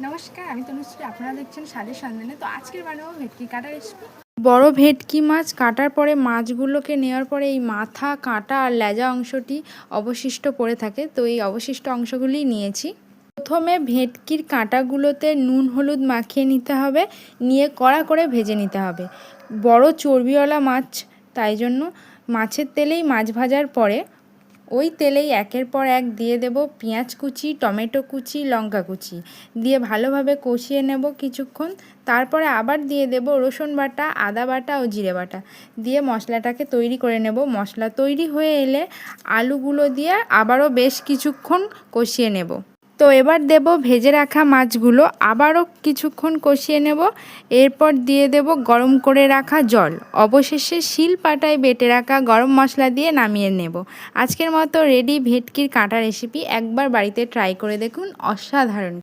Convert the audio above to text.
নমস্কার, আমি তনুশ্রী। আপনারা দেখছেন স্বাদের সন্ধানে। তো আজকের বানাবো ভেটকি কাটা রেসিপি। বড় ভেটকি মাছ কাটার পরে মাছগুলোকে নেওয়ার পরে এই মাথা, কাঁটা আর লেজা অংশটি অবশিষ্ট পড়ে থাকে, তো এই অবশিষ্ট অংশগুলি নিয়েছি। প্রথমে ভেটকির কাঁটাগুলোতে নুন হলুদ মাখিয়ে নিতে হবে, নিয়ে কড়া করে ভেজে নিতে হবে। বড় চর্বিওয়ালা মাছ, তাই জন্য মাছের তেলেই মাছ ভাজার পরে ওই তেলেই একের পর এক দিয়ে দেব পেঁয়াজ কুচি, টমেটো কুচি, লঙ্কা কুচি দিয়ে ভালোভাবে কষিয়ে নেব কিছুক্ষণ। তারপরে আবার দিয়ে দেব রসুন বাটা, আদা বাটা ও জিরে বাটা দিয়ে মশলাটাকে তৈরি করে নেব। মশলা তৈরি হয়ে এলে আলুগুলো দিয়ে আবারও বেশ কিছুক্ষণ কষিয়ে নেব। তো এবার দেব ভেজে রাখা মাছগুলো, আবারও কিছুক্ষণ কষিয়ে নেব। এরপর দিয়ে দেব গরম করে রাখা জল। অবশেষে শিলপাটায় বেটে রাখা গরম মশলা দিয়ে নামিয়ে নেব। আজকের মতো রেডি ভেটকির কাঁটা রেসিপি। একবার বাড়িতে ট্রাই করে দেখুন, অসাধারণ।